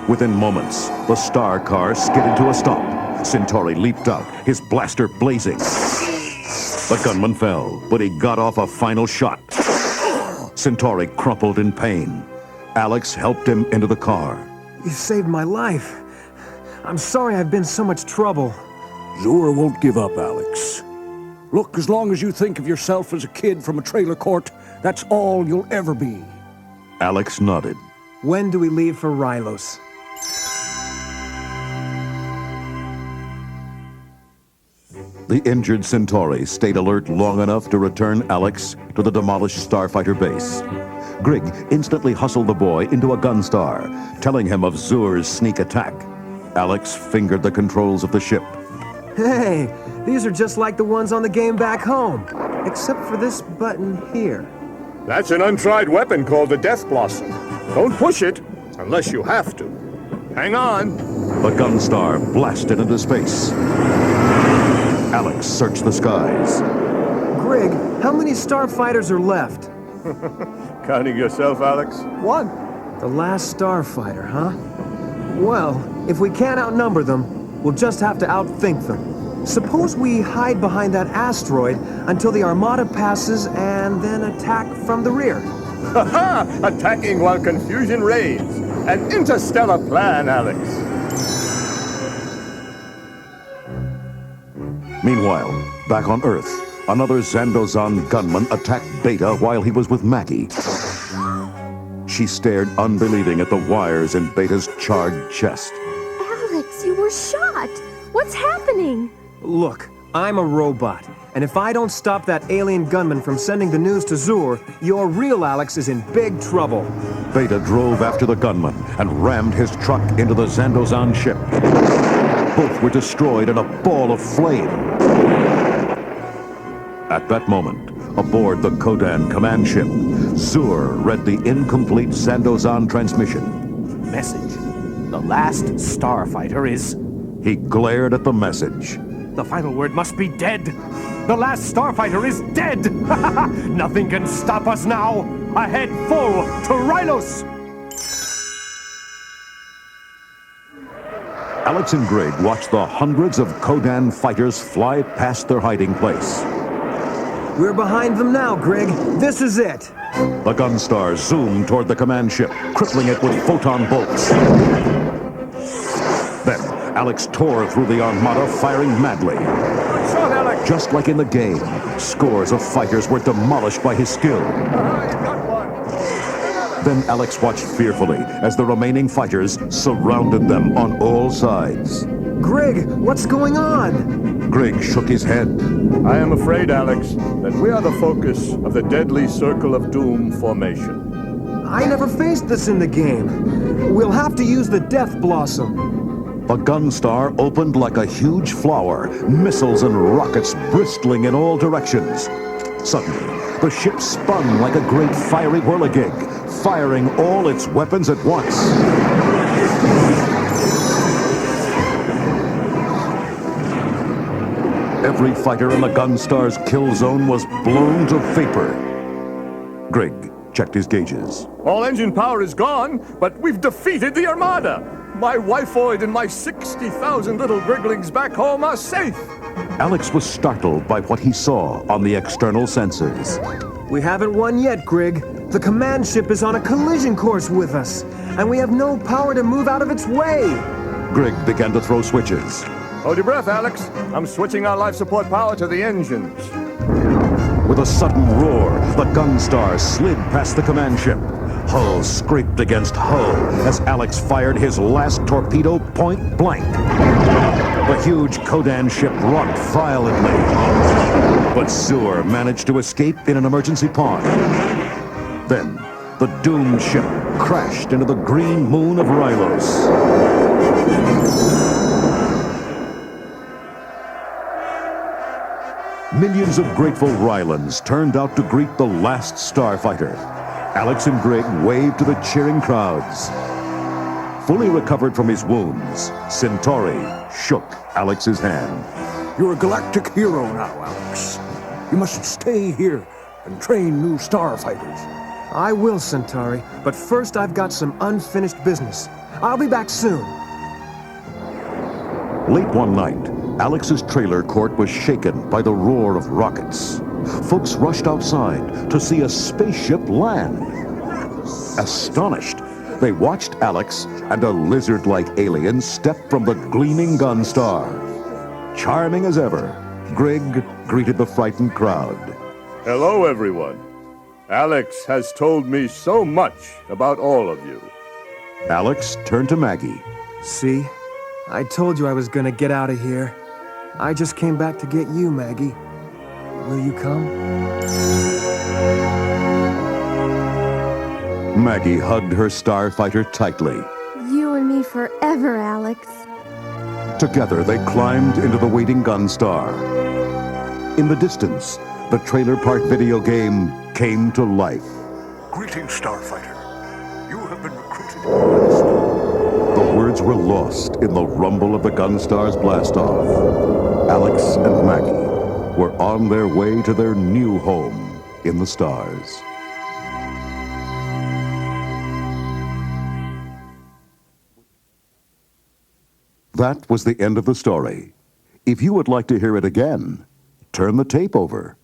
Within moments, the star car skidded to a stop. Centauri leaped out, his blaster blazing. The gunman fell, but he got off a final shot. Centauri crumpled in pain. Alex helped him into the car. You saved my life. I'm sorry I've been so much trouble. Zur won't give up, Alex. Look, as long as you think of yourself as a kid from a trailer court, that's all you'll ever be. Alex nodded. When do we leave for Rylos? The injured Centauri stayed alert long enough to return Alex to the demolished Starfighter base. Grigg instantly hustled the boy into a Gunstar, telling him of Zur's sneak attack. Alex fingered the controls of the ship. Hey, these are just like the ones on the game back home, except for this button here. That's an untried weapon called the Death Blossom. Don't push it, unless you have to. Hang on. The Gunstar blasted into space. Alex searched the skies. Grigg, how many starfighters are left? Counting yourself, Alex? One. The Last Starfighter, huh? Well, if we can't outnumber them, we'll just have to outthink them. Suppose we hide behind that asteroid until the Armada passes and then attack from the rear. Ha-ha! Attacking while confusion reigns. An interstellar plan, Alex. Meanwhile, back on Earth, another Zandozan gunman attacked Beta while he was with Maggie. She stared unbelieving at the wires in Beta's charred chest. Alex, you were shot. What's happening? Look, I'm a robot, and if I don't stop that alien gunman from sending the news to Zur, your real Alex is in big trouble. Beta drove after the gunman and rammed his truck into the Zandozan ship. Both were destroyed in a ball of flame. At that moment, aboard the Kodan command ship, Zur read the incomplete Zandozan transmission. Message. The last Starfighter is... He glared at the message. The final word must be dead. The last Starfighter is dead! Nothing can stop us now! Ahead full to Rylos! Alex and Grigg watched the hundreds of Kodan fighters fly past their hiding place. We're behind them now, Grigg. This is it. The Gunstar zoomed toward the command ship, crippling it with photon bolts. Then, Alex tore through the Armada, firing madly. Good shot, Alex. Just like in the game, scores of fighters were demolished by his skill. You got one. Then Alex watched fearfully as the remaining fighters surrounded them on all sides. Grigg, what's going on? Grigg shook his head. I am afraid, Alex, that we are the focus of the deadly Circle of Doom formation. I never faced this in the game. We'll have to use the Death Blossom. The Gunstar opened like a huge flower, missiles and rockets bristling in all directions. Suddenly, the ship spun like a great fiery whirligig, firing all its weapons at once. Every fighter in the Gunstar's kill zone was blown to vapor. Grigg checked his gauges. All engine power is gone, but we've defeated the Armada. My wifoid and my 60,000 little Griglings back home are safe. Alex was startled by what he saw on the external sensors. We haven't won yet, Grigg. The command ship is on a collision course with us, and we have no power to move out of its way. Grigg began to throw switches. Hold your breath, Alex. I'm switching our life support power to the engines. With a sudden roar, the Gunstar slid past the command ship. Hull scraped against hull as Alex fired his last torpedo point blank. The huge Kodan ship rocked violently, but Zur managed to escape in an emergency pond. Then, the doomed ship crashed into the green moon of Rylos. Millions of grateful Rylans turned out to greet the last Starfighter. Alex and Grigg waved to the cheering crowds. Fully recovered from his wounds, Centauri shook Alex's hand. You're a galactic hero now, Alex. You must stay here and train new starfighters. I will, Centauri, but first I've got some unfinished business. I'll be back soon. Late one night, Alex's trailer court was shaken by the roar of rockets. Folks rushed outside to see a spaceship land. Astonished, they watched Alex and a lizard-like alien step from the gleaming Gunstar. Charming as ever, Grig greeted the frightened crowd. Hello, everyone. Alex has told me so much about all of you. Alex turned to Maggie. See? I told you I was gonna get out of here. I just came back to get you, Maggie. Will you come? Maggie hugged her starfighter tightly. You and me forever, Alex. Together, they climbed into the waiting Gunstar. In the distance, the trailer park video game came to life. Greetings, Starfighter. You have been recruited. The words were lost in the rumble of the Gunstar's blastoff. Alex and Maggie were on their way to their new home in the stars. That was the end of the story. If you would like to hear it again, turn the tape over.